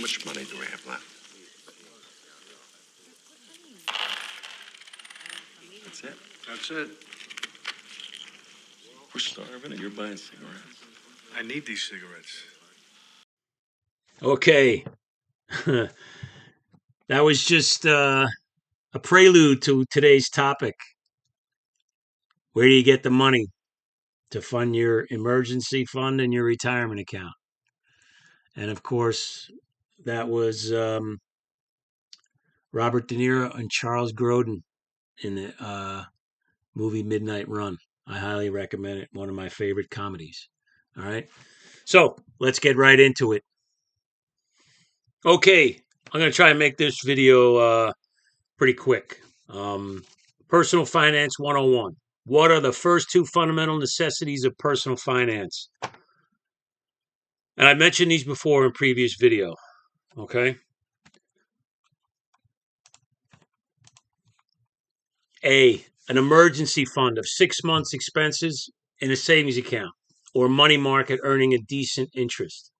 How much money do we have left? That's it? That's it. We're starving and you're buying cigarettes. I need these cigarettes. Okay. That was just a prelude to today's topic. Where do you get the money to fund your emergency fund and your retirement account? And of course, that was Robert De Niro and Charles Grodin in the movie Midnight Run. I highly recommend it. One of my favorite comedies. All right. So let's get right into it. Okay. I'm going to try and make this video pretty quick. Personal Finance 101. What are the first two fundamental necessities of personal finance? And I mentioned these before in previous video. Okay. A, an emergency fund of 6 months' expenses in a savings account or money market earning a decent interest.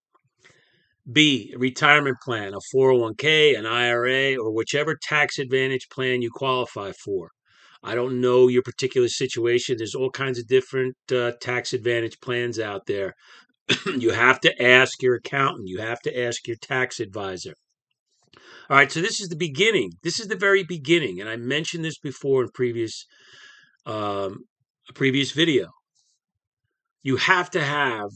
B, a retirement plan, a 401k, an IRA, or whichever tax advantage plan you qualify for. I don't know your particular situation. There's all kinds of different tax advantage plans out there. You have to ask your accountant. You have to ask your tax advisor. All right, so this is the beginning. This is the very beginning, and I mentioned this before in a previous video. You have to have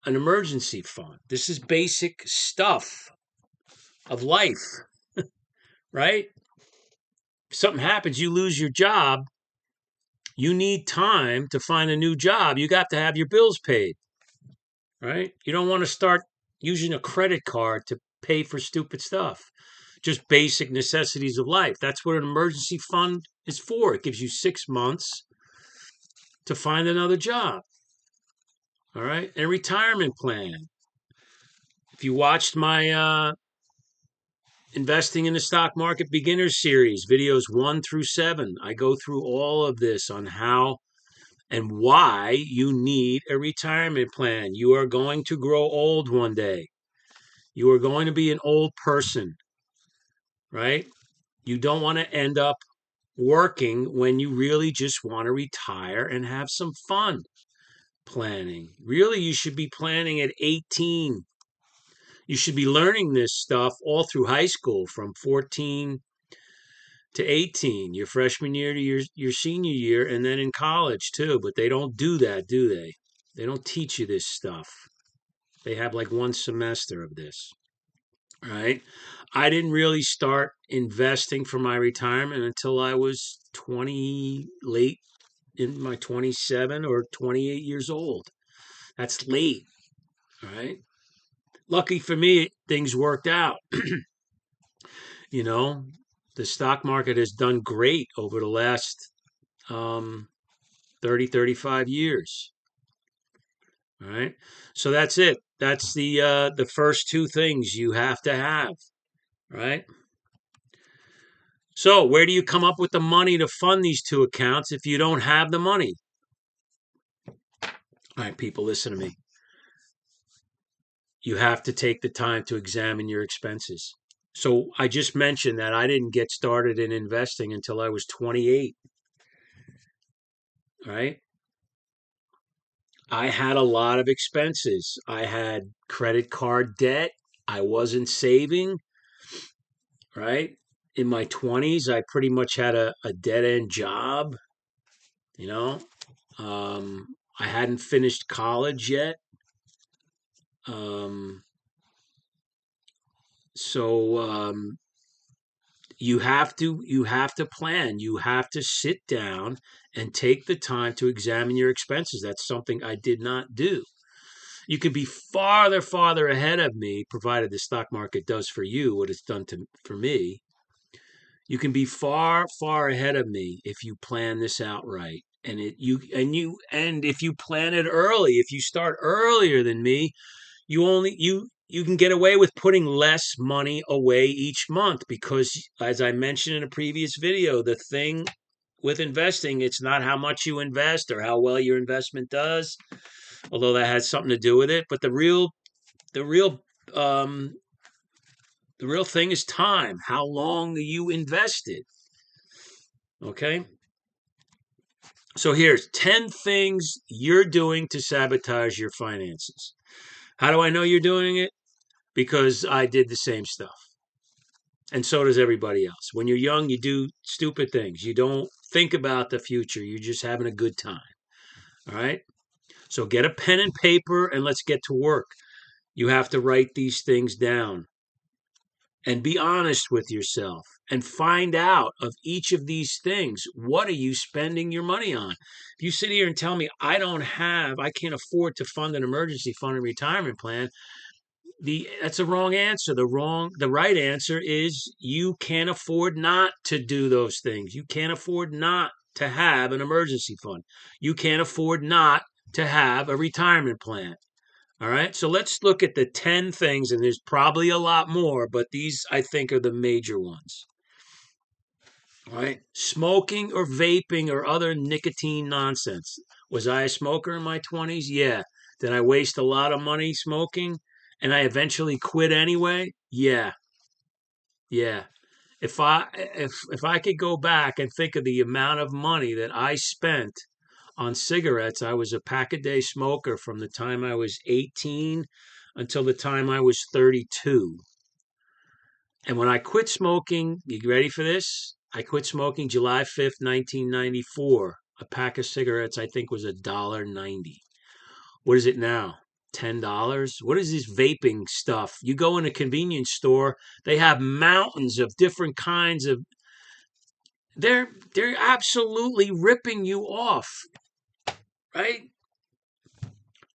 an emergency fund. This is basic stuff of life, right? If something happens, you lose your job, you need time to find a new job. You got to have your bills paid, right? You don't want to start using a credit card to pay for stupid stuff. Just basic necessities of life. That's what an emergency fund is for. It gives you 6 months to find another job. All right. And a retirement plan. If you watched my Investing in the Stock Market Beginners series, videos 1 through 7, I go through all of this on how and why you need a retirement plan. You are going to grow old one day. You are going to be an old person, right? You don't want to end up working when you really just want to retire and have some fun planning. Really, you should be planning at 18. You should be learning this stuff all through high school from 14 to 18, your freshman year to your senior year, and then in college too. But they don't do that, do they? They don't teach you this stuff. They have like one semester of this, right? I didn't really start investing for my retirement until I was late in my 27 or 28 years old. That's late, right? Lucky for me, things worked out. You know, the stock market has done great over the last 30, 35 years. All right. So that's it. That's the first two things you have to have, right? So where do you come up with the money to fund these two accounts if you don't have the money? All right, people, listen to me. You have to take the time to examine your expenses. So I just mentioned that I didn't get started in investing until I was 28, right? I had a lot of expenses. I had credit card debt. I wasn't saving, right? In my 20s, I pretty much had a dead-end job, you know. I hadn't finished college yet. So you have to plan. You have to sit down and take the time to examine your expenses. That's something I did not do. You can be farther ahead of me, provided the stock market does for you what it's done for me. You can be far ahead of me if you plan this out right. And if you plan it early, if you start earlier than me, you can get away with putting less money away each month because, as I mentioned in a previous video, the thing with investing, it's not how much you invest or how well your investment does, although that has something to do with it. But the real The real thing is time. How long you invested. Okay? So here's 10 things you're doing to sabotage your finances. How do I know you're doing it? Because I did the same stuff. And so does everybody else. When you're young, you do stupid things. You don't think about the future. You're just having a good time. All right? So get a pen and paper and let's get to work. You have to write these things down and be honest with yourself and find out of each of these things. What are you spending your money on? If you sit here and tell me I can't afford to fund an emergency fund and retirement plan, that's a wrong answer. The right answer is you can't afford not to do those things. You can't afford not to have an emergency fund. You can't afford not to have a retirement plan. All right. So let's look at the 10 things, and there's probably a lot more, but these I think are the major ones. All right. Smoking or vaping or other nicotine nonsense. Was I a smoker in my 20s? Yeah. Did I waste a lot of money smoking and I eventually quit anyway? Yeah. Yeah. If I could go back and think of the amount of money that I spent on cigarettes, I was a pack-a-day smoker from the time I was 18 until the time I was 32. And when I quit smoking, you ready for this? I quit smoking July 5th, 1994. A pack of cigarettes, I think, was $1.90. What is it now? $10? What is this vaping stuff? You go in a convenience store, they have mountains of different kinds of. They're absolutely ripping you off, right?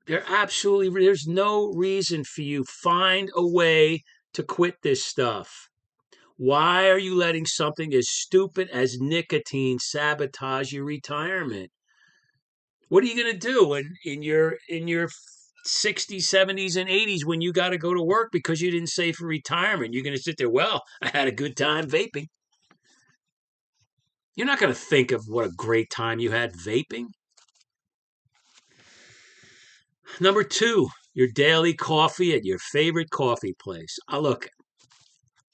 There's no reason for you. Find a way to quit this stuff. Why are you letting something as stupid as nicotine sabotage your retirement? What are you going to do in your 60s, 70s, and 80s when you got to go to work because you didn't save for retirement? You're going to sit there, well, I had a good time vaping. You're not going to think of what a great time you had vaping. Number 2, your daily coffee at your favorite coffee place. Look,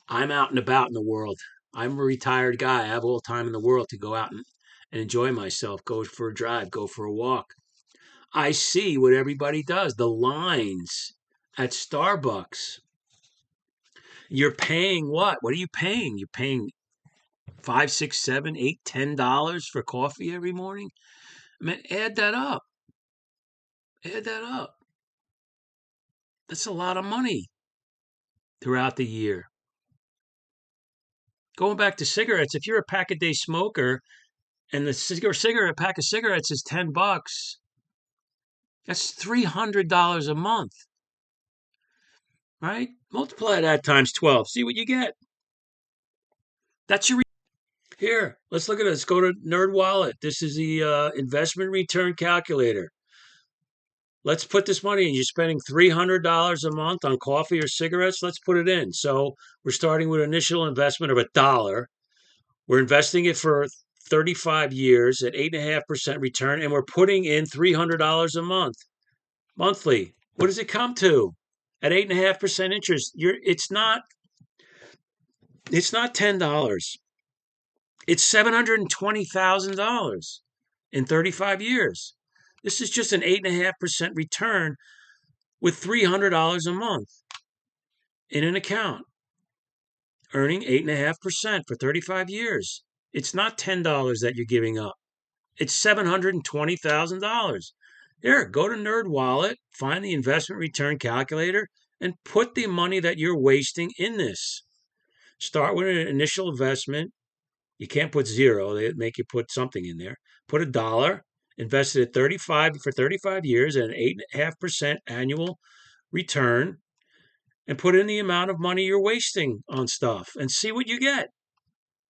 I'm out and about in the world. I'm a retired guy. I have all the time in the world to go out and enjoy myself, go for a drive, go for a walk. I see what everybody does, the lines at Starbucks. You're paying what? What are you paying? You're paying $5, $6, $7, $8, $10 for coffee every morning? I mean, add that up. Add that up. That's a lot of money throughout the year. Going back to cigarettes, if you're a pack-a-day smoker and the pack of cigarettes is $10, that's $300 a month, right? Multiply that times 12. See what you get. That's your. Here, let's look at it. Let's go to NerdWallet. This is the investment return calculator. Let's put this money in. You're spending $300 a month on coffee or cigarettes. Let's put it in. So we're starting with an initial investment of $1. We're investing it for 35 years at 8.5% return, and we're putting in $300 a month, monthly. What does it come to? At 8.5% interest, it's not $10. It's $720,000 in 35 years. This is just an 8.5% return with $300 a month in an account, earning 8.5% for 35 years. It's not $10 that you're giving up. It's $720,000. Here, go to NerdWallet, find the investment return calculator, and put the money that you're wasting in this. Start with an initial investment. You can't put zero. They make you put something in there. Put $1, invested at 35 years at an 8.5% annual return, and put in the amount of money you're wasting on stuff and see what you get.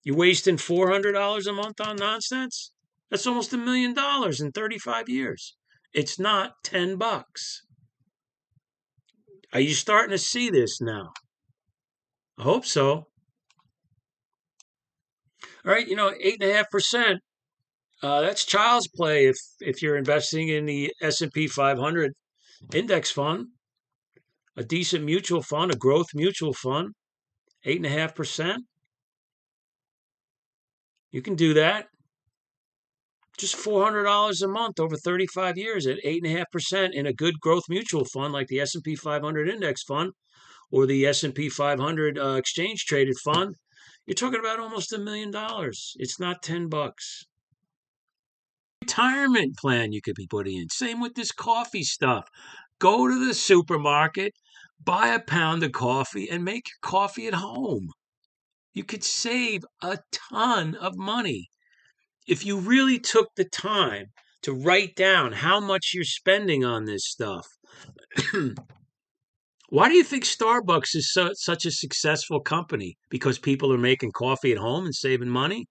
You're wasting $400 a month on nonsense? That's almost $1 million in 35 years. It's not $10. Are you starting to see this now? I hope so. All right, 8.5%. That's child's play if you're investing in the S&P 500 index fund, a decent mutual fund, a growth mutual fund. 8.5%. You can do that. Just $400 a month over 35 years at 8.5% in a good growth mutual fund like the S&P 500 Index Fund or the S&P 500 exchange traded fund. You're talking about almost $1 million. It's not $10. Retirement plan you could be putting in. Same with this coffee stuff. Go to the supermarket, buy a pound of coffee, and make your coffee at home. You could save a ton of money if you really took the time to write down how much you're spending on this stuff. Why do you think Starbucks is such a successful company? Because people are making coffee at home and saving money?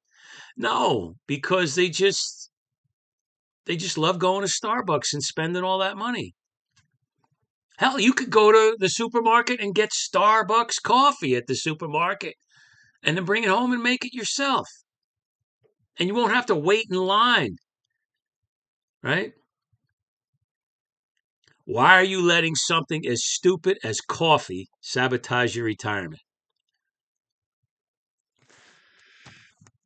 No, because they just love going to Starbucks and spending all that money. Hell, you could go to the supermarket and get Starbucks coffee at the supermarket and then bring it home and make it yourself. And you won't have to wait in line, right? Why are you letting something as stupid as coffee sabotage your retirement?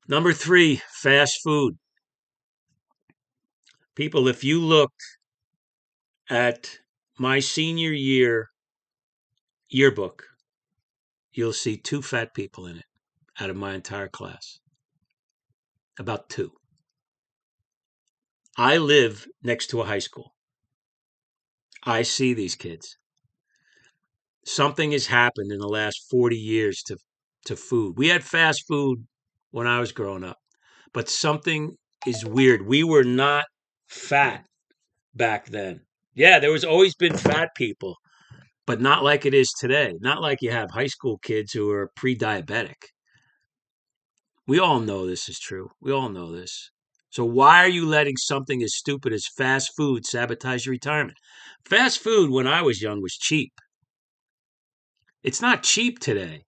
Number 3, fast food. People, if you looked at my senior year yearbook, you'll see 2 fat people in it out of my entire class. About 2. I live next to a high school. I see these kids. Something has happened in the last 40 years to food. We had fast food when I was growing up, but something is weird. We were not fat back then. Yeah, there was always been fat people, but not like it is today. Not like you have high school kids who are pre-diabetic. We all know this is true. We all know this. So why are you letting something as stupid as fast food sabotage your retirement? Fast food when I was young was cheap. It's not cheap today.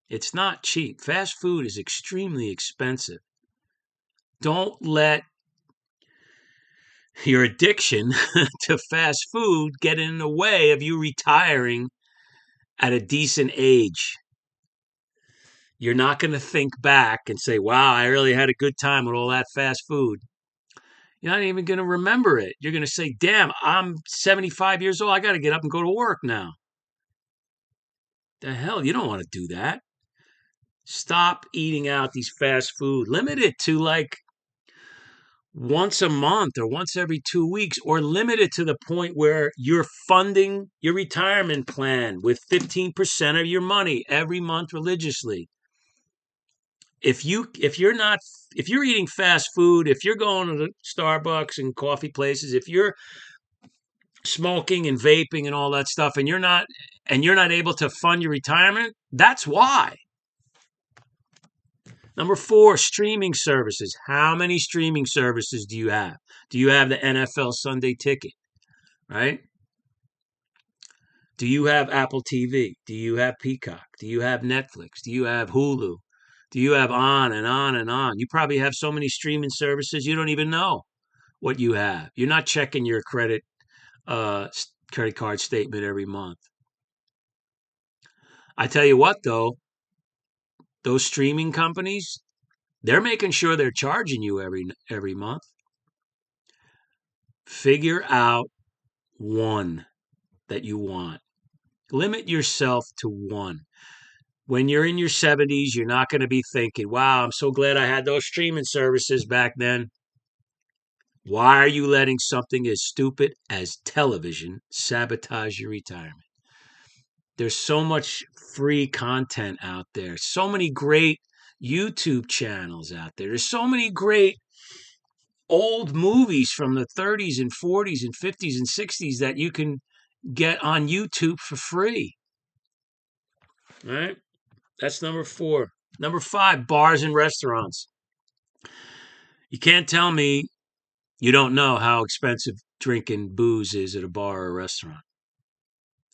It's not cheap. Fast food is extremely expensive. Don't let your addiction to fast food get in the way of you retiring at a decent age. You're not going to think back and say, wow, I really had a good time with all that fast food. You're not even going to remember it. You're going to say, damn, I'm 75 years old. I got to get up and go to work now. The hell? You don't want to do that. Stop eating out these fast food. Limit it to like once a month or once every 2 weeks, or limit it to the point where you're funding your retirement plan with 15% of your money every month religiously. If you're eating fast food, if you're going to the Starbucks and coffee places, if you're smoking and vaping and all that stuff, and you're not able to fund your retirement, that's why. Number 4, streaming services. How many streaming services do you have? Do you have the NFL Sunday Ticket, right? Do you have Apple TV? Do you have Peacock? Do you have Netflix? Do you have Hulu? Do you have on and on and on? You probably have so many streaming services you don't even know what you have. You're not checking your credit card statement every month. I tell you what, though, those streaming companies, they're making sure they're charging you every month. Figure out one that you want. Limit yourself to one. When you're in your 70s, you're not going to be thinking, wow, I'm so glad I had those streaming services back then. Why are you letting something as stupid as television sabotage your retirement? There's so much free content out there. So many great YouTube channels out there. There's so many great old movies from the 30s and 40s and 50s and 60s that you can get on YouTube for free. All right? That's number 4. Number 5, bars and restaurants. You can't tell me you don't know how expensive drinking booze is at a bar or a restaurant.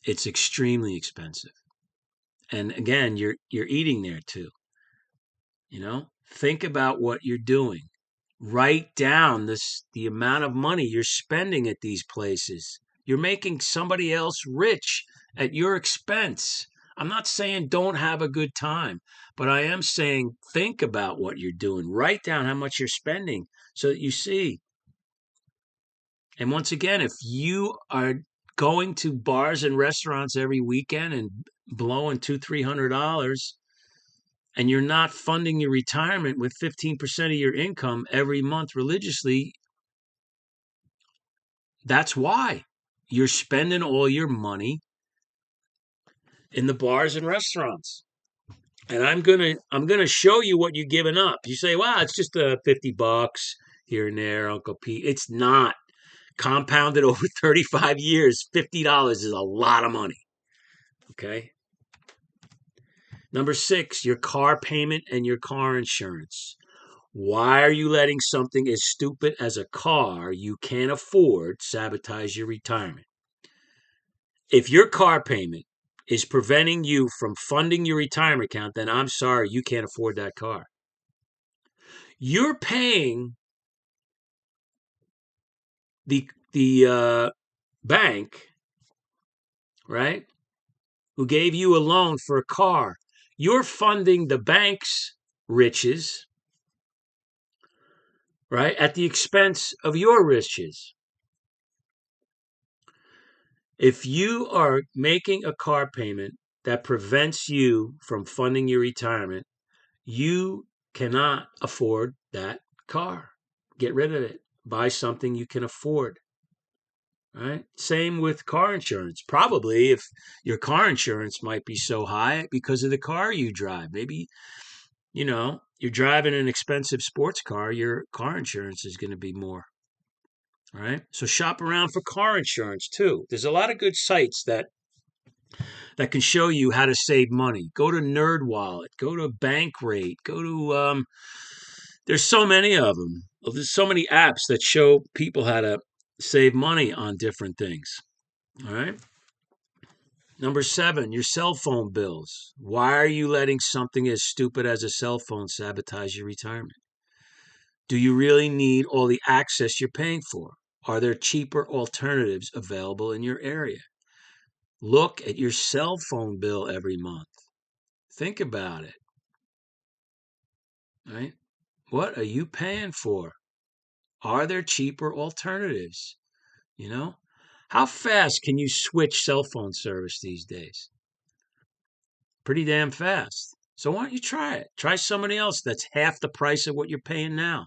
It's extremely expensive. And again, you're eating there too. Think about what you're doing. Write down the amount of money you're spending at these places. You're making somebody else rich at your expense. I'm not saying don't have a good time, but I am saying think about what you're doing. Write down how much you're spending so that you see. And once again, if you are going to bars and restaurants every weekend and blowing $200-300, and you're not funding your retirement with 15% of your income every month religiously, that's why you're spending all your money in the bars and restaurants. And I'm gonna show you what you're giving up. You say, "Wow, it's just $50 here and there, Uncle Pete." It's not. Compounded over 35 years, $50 is a lot of money. Okay. Number 6, your car payment and your car insurance. Why are you letting something as stupid as a car you can't afford sabotage your retirement? If your car payment is preventing you from funding your retirement account, then I'm sorry, you can't afford that car. You're paying the bank, right, who gave you a loan for a car. You're funding the bank's riches, right, at the expense of your riches. If you are making a car payment that prevents you from funding your retirement, you cannot afford that car. Get rid of it. Buy something you can afford. Right? Same with car insurance. Probably if your car insurance might be so high because of the car you drive. Maybe, you're driving an expensive sports car, your car insurance is going to be more. All right? So shop around for car insurance too. There's a lot of good sites that can show you how to save money. Go to NerdWallet, go to Bankrate, go to there's so many of them. There's so many apps that show people how to save money on different things. All right. Number 7, your cell phone bills. Why are you letting something as stupid as a cell phone sabotage your retirement? Do you really need all the access you're paying for? Are there cheaper alternatives available in your area? Look at your cell phone bill every month. Think about it. Right? What are you paying for? Are there cheaper alternatives? You know? How fast can you switch cell phone service these days? Pretty damn fast. So why don't you try it? Try somebody else that's half the price of what you're paying now.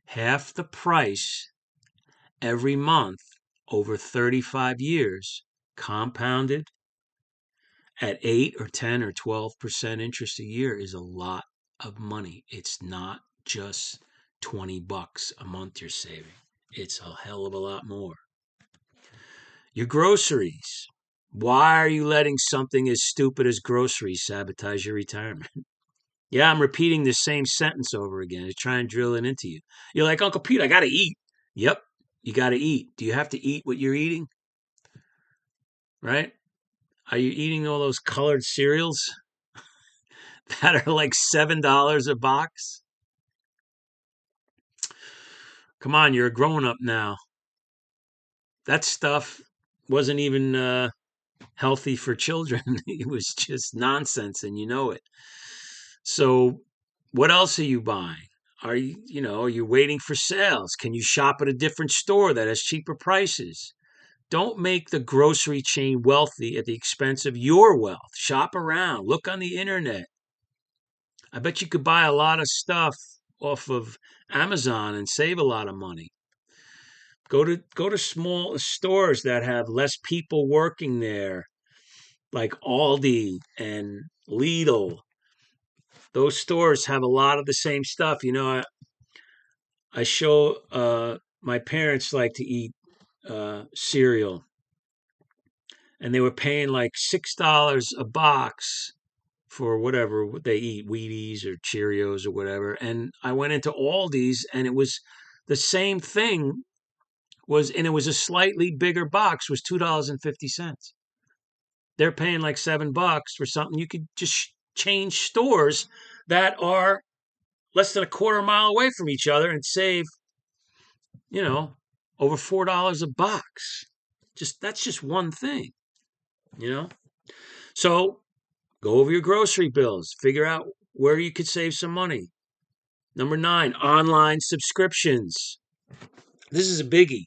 Half the price every month over 35 years, compounded at 8 or 10 or 12% interest a year is a lot of money. It's not just $20 a month you're saving. It's a hell of a lot more. Your groceries. Why are you letting something as stupid as groceries sabotage your retirement? Yeah, I'm repeating the same sentence over again to try and drill it into you. You're like, Uncle Pete, I got to eat. Yep, you got to eat. Do you have to eat what you're eating? Right? Are you eating all those colored cereals that are like $7 a box? Come on, you're a grown up now. That stuff wasn't even healthy for children. It was just nonsense, and you know it. So, what else are you buying? Are you waiting for sales? Can you shop at a different store that has cheaper prices? Don't make the grocery chain wealthy at the expense of your wealth. Shop around, look on the internet. I bet you could buy a lot of stuff off of Amazon and save a lot of money. Go to small stores that have less people working there, like Aldi and Lidl. Those stores have a lot of the same stuff. I show my parents like to eat cereal, and they were paying like $6 a box for whatever they eat, Wheaties or Cheerios or whatever. And I went into Aldi's, and it was the same thing. And it was a slightly bigger box. Was $2.50. They're paying like $7 for something. You could just change stores that are less than a quarter mile away from each other and save, you know, over $4 a box. That's just one thing, you know. So go over your grocery bills, figure out where you could save some money. Number 9, online subscriptions. This is a biggie.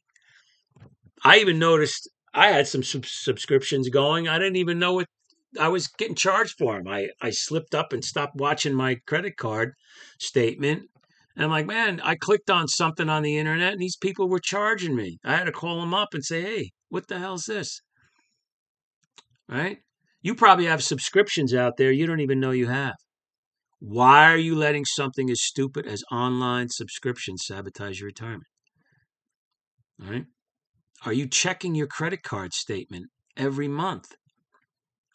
I even noticed I had some subscriptions going. I didn't even know what I was getting charged for them. I slipped up and stopped watching my credit card statement. And I'm like, man, I clicked on something on the internet and these people were charging me. I had to call them up and say, hey, what the hell's this? Right? You probably have subscriptions out there you don't even know you have. Why are you letting something as stupid as online subscriptions sabotage your retirement? All right? Are you checking your credit card statement every month?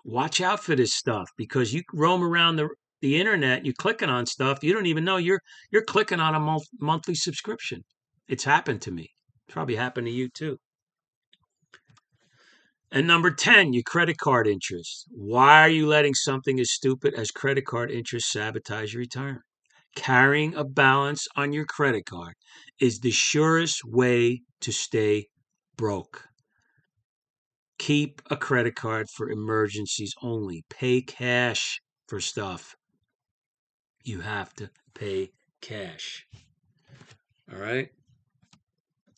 Watch out for this stuff because you roam around the internet, you're clicking on stuff you don't even know you're clicking on a monthly subscription. It's happened to me. It's probably happened to you too. And number 10, your credit card interest. Why are you letting something as stupid as credit card interest sabotage your retirement? Carrying a balance on your credit card is the surest way to stay broke. Keep a credit card for emergencies only. Pay cash for stuff. You have to pay cash. All right?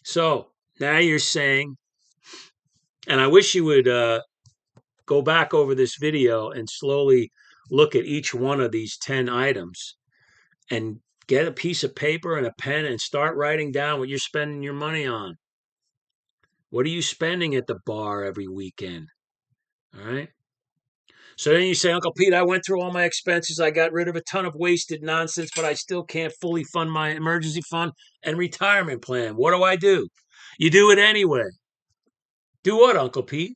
So now you're saying, and I wish you would go back over this video and slowly look at each one of these 10 items and get a piece of paper and a pen and start writing down what you're spending your money on. What are you spending at the bar every weekend? All right? So then you say, Uncle Pete, I went through all my expenses. I got rid of a ton of wasted nonsense, but I still can't fully fund my emergency fund and retirement plan. What do? You do it anyway. Do what, Uncle Pete?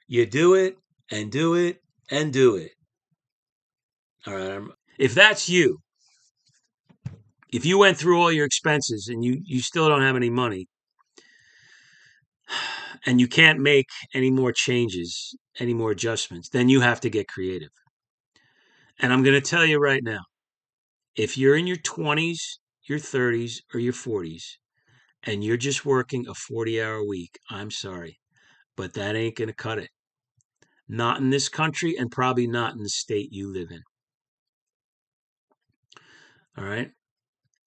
You do it and do it and do it. All right. If that's you, if you went through all your expenses and you still don't have any money and you can't make any more changes, any more adjustments, then you have to get creative. And I'm going to tell you right now, if you're in your 20s, your 30s, or your 40s, and you're just working a 40-hour week, I'm sorry, but that ain't going to cut it. Not in this country and probably not in the state you live in. All right?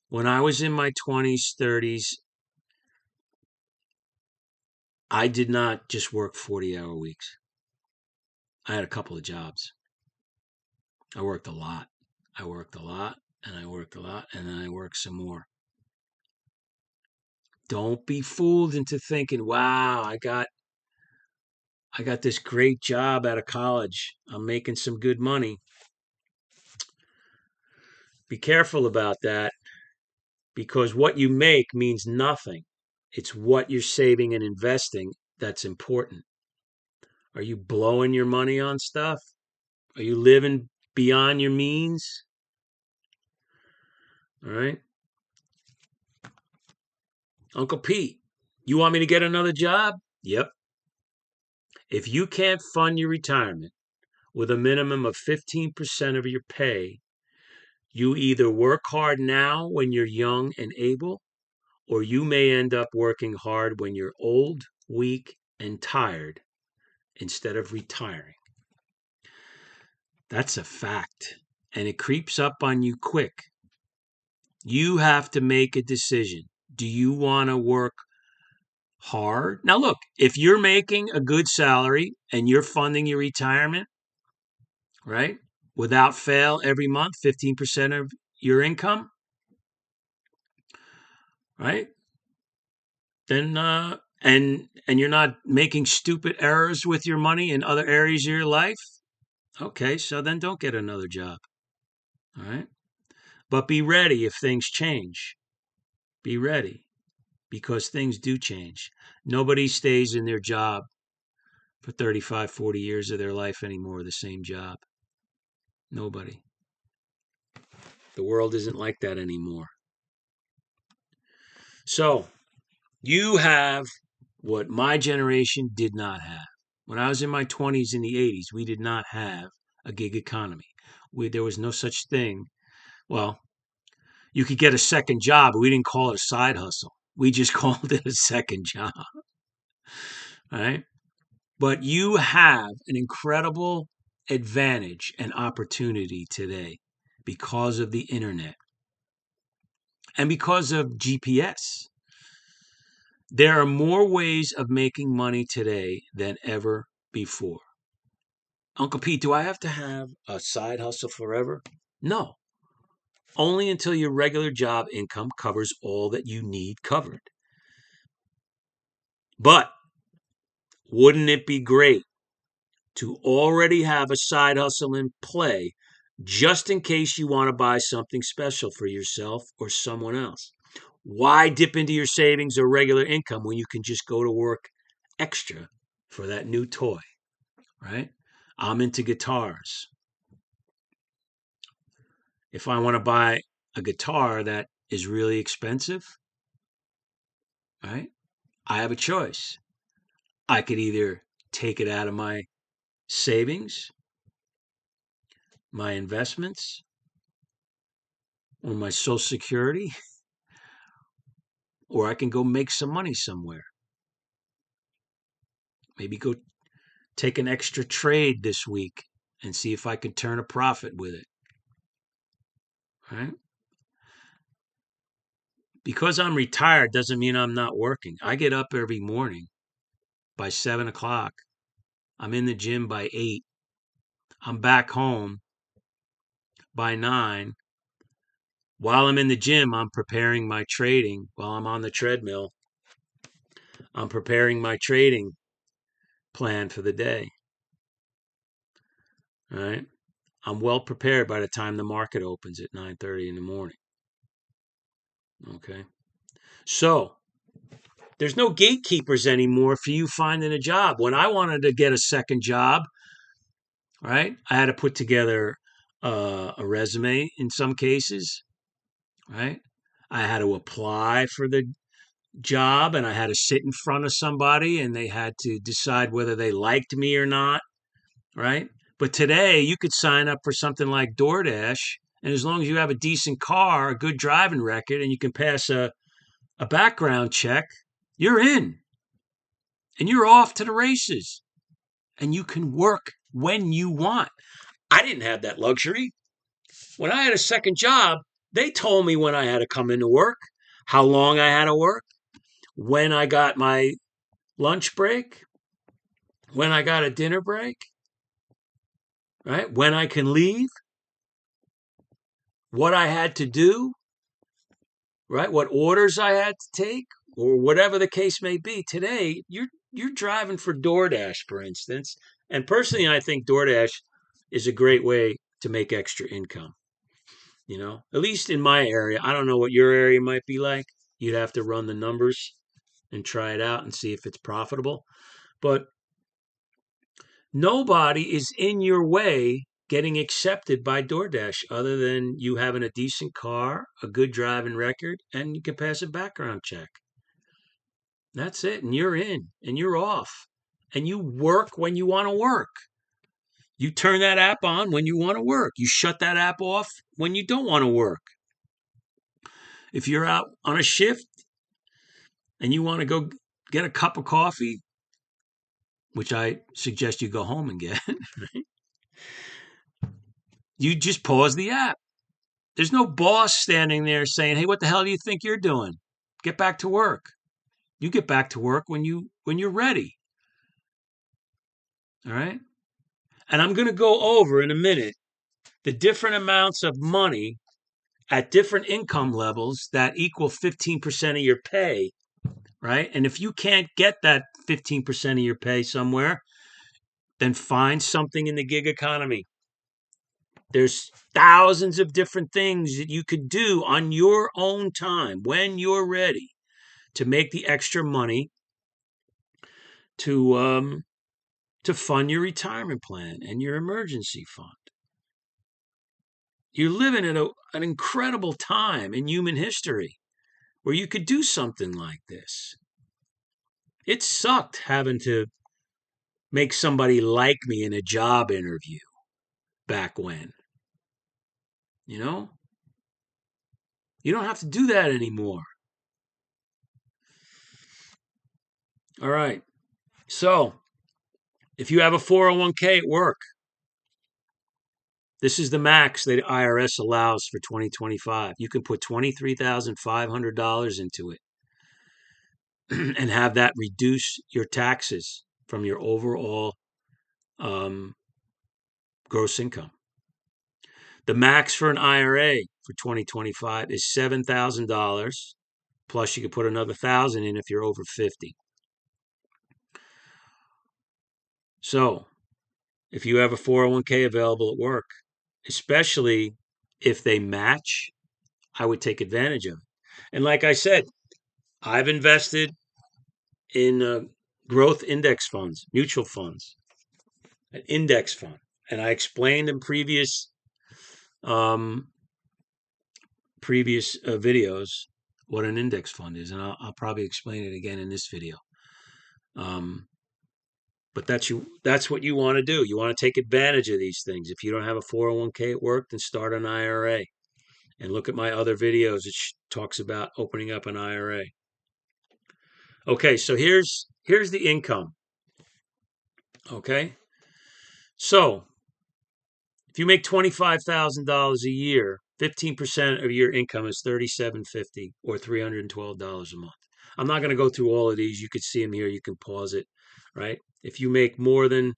When I was in my 20s, 30s, I did not just work 40-hour weeks. I had a couple of jobs. I worked a lot. I worked a lot, and I worked a lot, and then I worked some more. Don't be fooled into thinking, wow, I got this great job out of college. I'm making some good money. Be careful about that because what you make means nothing. It's what you're saving and investing that's important. Are you blowing your money on stuff? Are you living beyond your means? All right. Uncle Pete, you want me to get another job? Yep. If you can't fund your retirement with a minimum of 15% of your pay, you either work hard now when you're young and able, or you may end up working hard when you're old, weak, and tired instead of retiring. That's a fact, and it creeps up on you quick. You have to make a decision. Do you want to work hard? Now, look, if you're making a good salary and you're funding your retirement, right, without fail every month, 15% of your income, right? Then and you're not making stupid errors with your money in other areas of your life, okay, so then don't get another job. All right? But be ready if things change. Be ready because things do change. Nobody stays in their job for 35, 40 years of their life anymore, the same job. Nobody. The world isn't like that anymore. So, you have what my generation did not have. When I was in my 20s in the 80s, we did not have a gig economy. There was no such thing. Well, you could get a second job, but we didn't call it a side hustle. We just called it a second job. Right? But you have an incredible advantage and opportunity today because of the internet and because of GPS. There are more ways of making money today than ever before. Uncle Pete, do I have to have a side hustle forever? No, only until your regular job income covers all that you need covered. But wouldn't it be great to already have a side hustle in play just in case you want to buy something special for yourself or someone else? Why dip into your savings or regular income when you can just go to work extra for that new toy, right? I'm into guitars. If I want to buy a guitar that is really expensive, right? I have a choice. I could either take it out of my savings, my investments, or my Social Security, or I can go make some money somewhere. Maybe go take an extra trade this week and see if I can turn a profit with it. Right? Because I'm retired doesn't mean I'm not working. I get up every morning by 7 o'clock. I'm in the gym by 8. I'm back home by 9. While I'm in the gym, I'm preparing my trading. While I'm on the treadmill, I'm preparing my trading plan for the day. All right. I'm well prepared by the time the market opens at 9:30 in the morning. Okay. So there's no gatekeepers anymore for you finding a job. When I wanted to get a second job, right, I had to put together a resume in some cases, right? I had to apply for the job and I had to sit in front of somebody and they had to decide whether they liked me or not, right? But today you could sign up for something like DoorDash, and as long as you have a decent car, a good driving record, and you can pass a background check, you're in and you're off to the races and you can work when you want. I didn't have that luxury. When I had a second job, they told me when I had to come into work, how long I had to work, when I got my lunch break, when I got a dinner break, right? When I can leave, what I had to do, right? What orders I had to take, or whatever the case may be. Today, you're driving for DoorDash, for instance. And personally, I think DoorDash is a great way to make extra income. At least in my area. I don't know what your area might be like. You'd have to run the numbers and try it out and see if it's profitable. But nobody is in your way getting accepted by DoorDash other than you having a decent car, a good driving record, and you can pass a background check. That's it. And you're in and you're off. And you work when you want to work. You turn that app on when you want to work. You shut that app off when you don't want to work. If you're out on a shift and you want to go get a cup of coffee, which I suggest you go home and get, right? You just pause the app. There's no boss standing there saying, "Hey, what the hell do you think you're doing? Get back to work." You get back to work when you're ready. All right? And I'm going to go over in a minute the different amounts of money at different income levels that equal 15% of your pay, right? And if you can't get that 15% of your pay somewhere, then find something in the gig economy. There's thousands of different things that you could do on your own time when you're ready to make the extra money to fund your retirement plan and your emergency fund. You're living in an incredible time in human history where you could do something like this. It sucked having to make somebody like me in a job interview back when. You know? You don't have to do that anymore. All right. So, if you have a 401k at work, This is the max that the IRS allows for 2025. You can put $23,500 into it and have that reduce your taxes from your overall gross income. The max for an IRA for 2025 is $7,000. Plus, you can put another $1,000 in if you're over 50. So, if you have a 401k available at work, especially if they match, I would take advantage of it. And like I said, I've invested in growth index funds, mutual funds, an index fund. And I explained in um, previous videos what an index fund is, and I'll probably explain it again in this video. But that's what you want to do. You want to take advantage of these things. If you don't have a 401k at work, then start an IRA. And look at my other videos. It talks about opening up an IRA. Okay, so here's the income. Okay, so if you make $25,000 a year, 15% of your income is $3,750 or $312 a month. I'm not going to go through all of these. You could see them here. You can pause it, right? If you make more than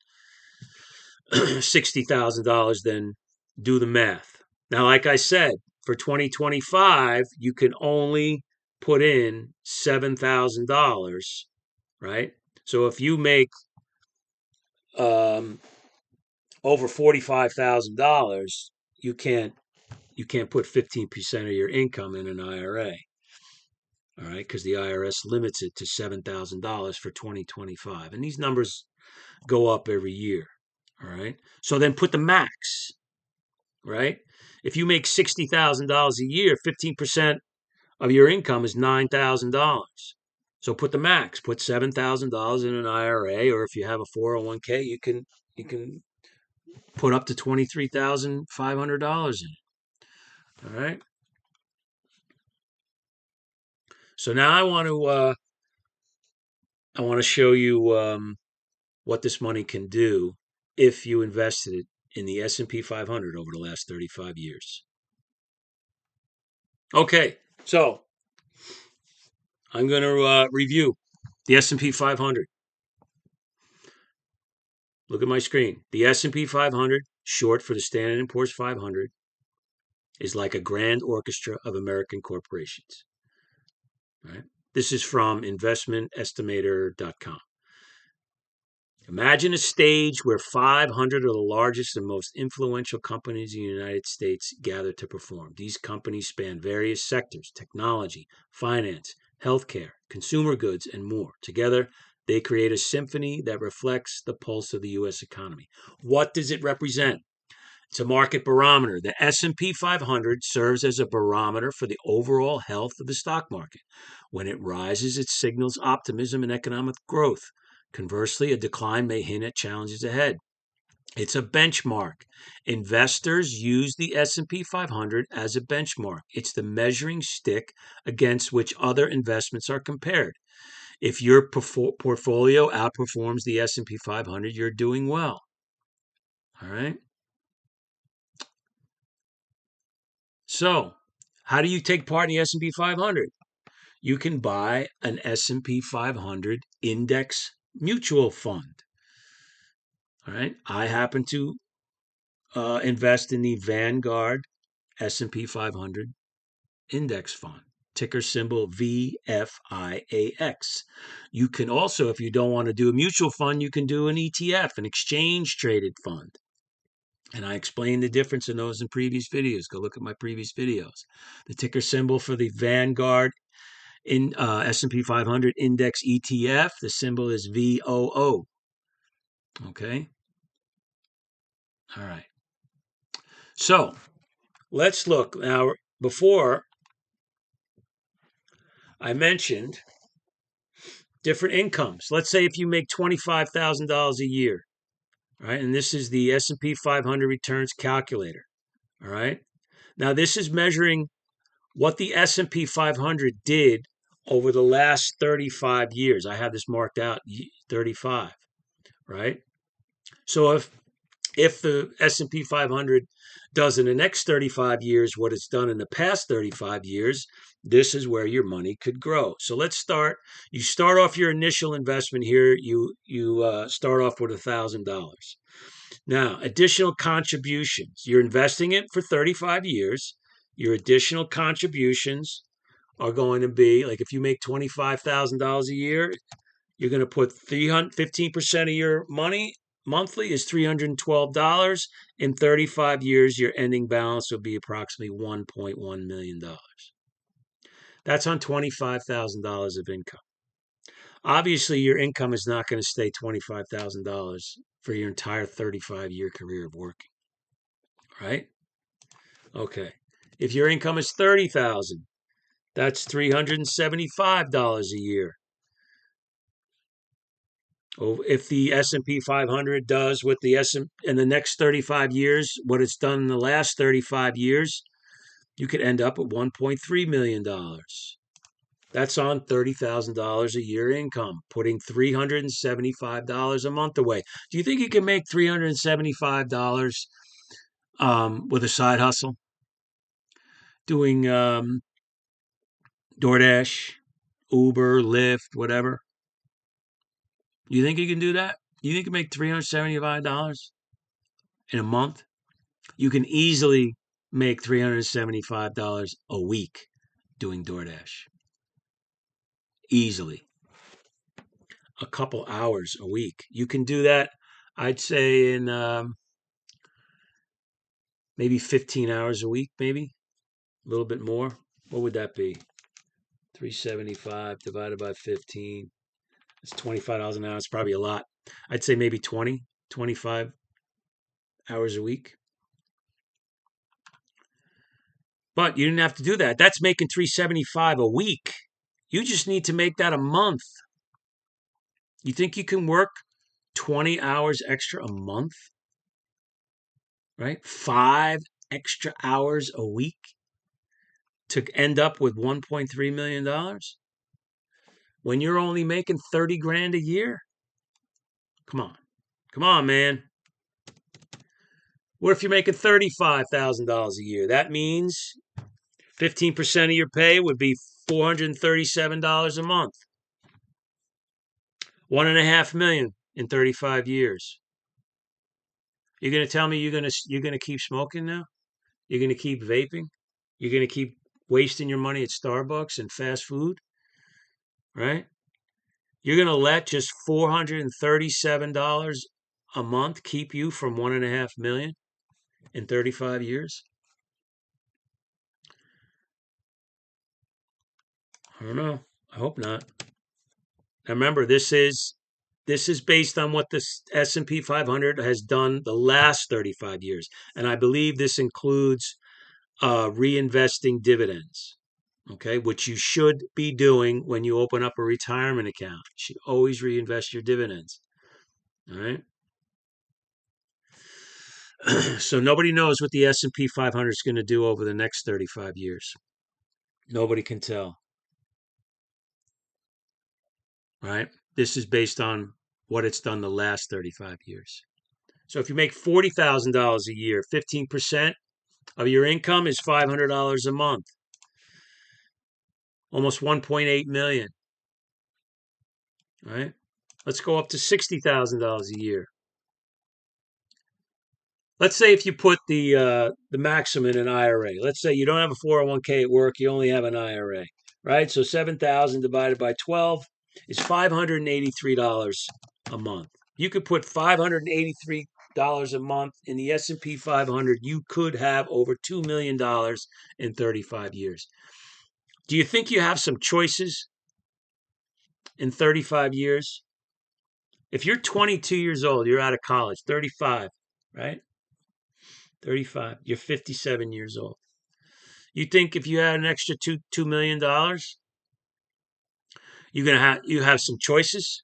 $60,000, then do the math. Now, like I said, for 2025, you can only put in $7,000, right? So if you make over $45,000, you can't put 15% of your income in an IRA. All right, because the IRS limits it to $7,000 for 2025, and these numbers go up every year. All right, so then put the max. Right, if you make $60,000 a year, 15% of your income is $9,000. So put the max. Put $7,000 in an IRA, or if you have a 401k, you can put up to $23,500 in it. All right. So now I want to show you what this money can do if you invested it in the S&P 500 over the last 35 years. Okay, so I'm going to review the S&P 500. Look at my screen. The S&P 500, short for the Standard & Poor's 500, is like a grand orchestra of American corporations. Right? This is from investmentestimator.com. Imagine a stage where 500 of the largest and most influential companies in the United States gather to perform. These companies span various sectors: technology, finance, healthcare, consumer goods, and more. Together, they create a symphony that reflects the pulse of the U.S. economy. What does it represent? It's a market barometer. The S&P 500 serves as a barometer for the overall health of the stock market. When it rises, it signals optimism and economic growth. Conversely, a decline may hint at challenges ahead. It's a benchmark. Investors use the S&P 500 as a benchmark. It's the measuring stick against which other investments are compared. If your portfolio outperforms the S&P 500, you're doing well. All right? So, how do you take part in the S&P 500? You can buy an S&P 500 index mutual fund. All right? I happen to invest in the Vanguard S&P 500 index fund, ticker symbol VFIAX. You can also, if you don't want to do a mutual fund, you can do an ETF, an exchange traded fund. And I explained the difference in those in previous videos. Go look at my previous videos. The ticker symbol for the Vanguard in S&P 500 index ETF, the symbol is VOO. Okay. All right. So let's look now. Before I mentioned different incomes. Let's say if you make $25,000 a year, right? And this is the S&P 500 returns calculator. All right. Now this is measuring what the S&P 500 did over the last 35 years. I have this marked out 35, right? So if the S&P 500 does in the next 35 years what it's done in the past 35 years, this is where your money could grow. So let's start. You start off your initial investment here. You start off with $1,000. Now, additional contributions. You're investing it for 35 years. Your additional contributions are going to be like if you make $25,000 a year, you're going to put 15% of your money monthly is $312. In 35 years, your ending balance will be approximately $1.1 million. That's on $25,000 of income. Obviously, your income is not going to stay $25,000 for your entire 35-year career of working, right? Okay. If your income is $30,000, that's $375 a year. If the S&P 500 does what the in the next 35 years, what it's done in the last 35 years, you could end up at $1.3 million. That's on $30,000 a year income, putting $375 a month away. Do you think you can make $375 with a side hustle? Doing DoorDash, Uber, Lyft, whatever? You think you can do that? You think you can make $375 in a month? You can easily make $375 a week doing DoorDash. Easily. A couple hours a week. You can do that, I'd say, in maybe 15 hours a week, maybe a little bit more. What would that be? 375 divided by 15. It's $25 an hour. It's probably a lot. I'd say maybe 20, 25 hours a week. But you didn't have to do that. That's making $375 a week. You just need to make that a month. You think you can work 20 hours extra a month? Right? 5 extra hours a week to end up with $1.3 million? When you're only making 30 grand a year? Come on. Come on, man. What if you're making $35,000 a year? That means 15% of your pay would be $437 a month. $1.5 million in 35 years. You're gonna tell me you're gonna keep smoking now? You're gonna keep vaping? You're gonna keep wasting your money at Starbucks and fast food? Right? You're gonna let just $437 a month keep you from $1.5 million in 35 years? I don't know. I hope not. Now remember, this is based on what the S&P 500 has done the last 35 years, and I believe this includes reinvesting dividends. Okay, which you should be doing when you open up a retirement account. You should always reinvest your dividends. All right. So nobody knows what the S&P 500 is going to do over the next 35 years. Nobody can tell. Right? This is based on what it's done the last 35 years. So if you make $40,000 a year, 15% of your income is $500 a month. Almost 1.8 million. Right? Let's go up to $60,000 a year. Let's say if you put the maximum in an IRA. Let's say you don't have a 401k at work, you only have an IRA, right? So 7,000 divided by 12 is $583 a month. You could put $583 a month in the S&P 500. You could have over $2 million in 35 years. Do you think you have some choices in 35 years? If you're 22 years old, you're out of college, 35, right? 35. You're 57 years old. You think if you had an extra $2 million, you have some choices?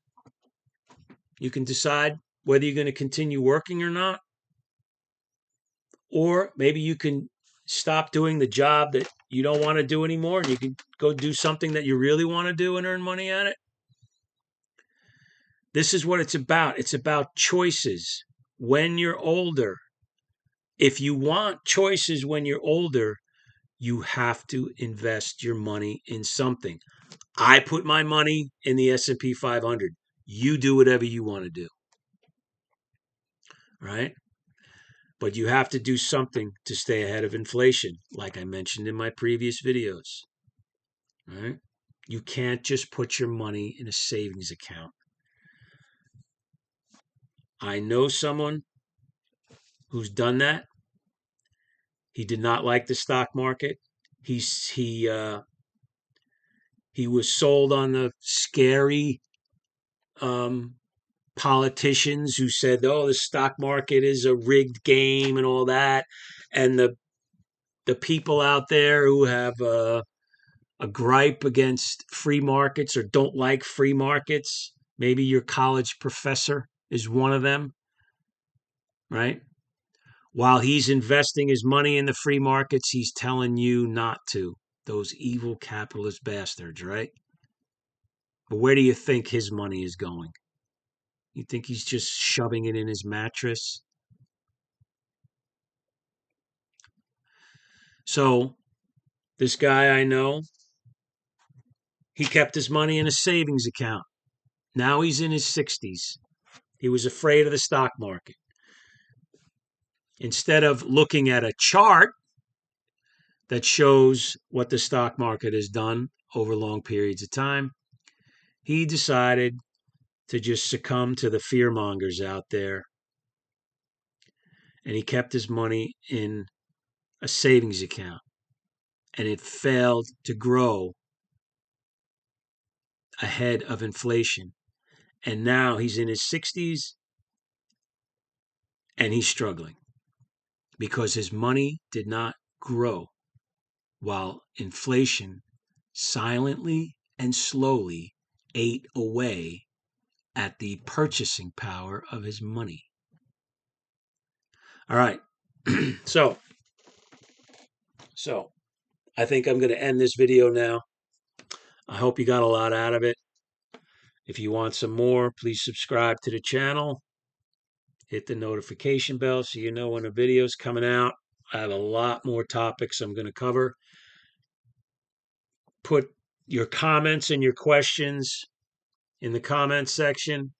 You can decide whether you're going to continue working or not. Or maybe you can stop doing the job that you don't want to do anymore and you can go do something that you really want to do and earn money at it. This is what it's about. It's about choices. when you're older. If you want choices when you're older, you have to invest your money in something. I put my money in the S&P 500. You do whatever you want to do, right? But you have to do something to stay ahead of inflation, like I mentioned in my previous videos, right? You can't just put your money in a savings account. I know someone who's done that. He did not like the stock market. He was sold on the scary um, politicians who said, "Oh, the stock market is a rigged game" and all that, and the people out there who have a gripe against free markets or don't like free markets. Maybe your college professor is one of them, right? While he's investing his money in the free markets, he's telling you not to. Those evil capitalist bastards, right? But where do you think his money is going? You think he's just shoving it in his mattress? So, this guy I know, he kept his money in a savings account. Now he's in his 60s. He was afraid of the stock market. Instead of looking at a chart that shows what the stock market has done over long periods of time, he decided to just succumb to the fear mongers out there. And he kept his money in a savings account. And it failed to grow ahead of inflation. And now he's in his 60s and he's struggling because his money did not grow while inflation silently and slowly ate away at the purchasing power of his money. All right. So I think I'm going to end this video now. I hope you got a lot out of it. If you want some more, please subscribe to the channel. Hit the notification bell so you know when a video is coming out. I have a lot more topics I'm going to cover. Put your comments and your questions in the comments section.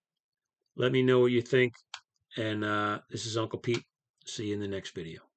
Let me know what you think. And this is Uncle Pete. See you in the next video.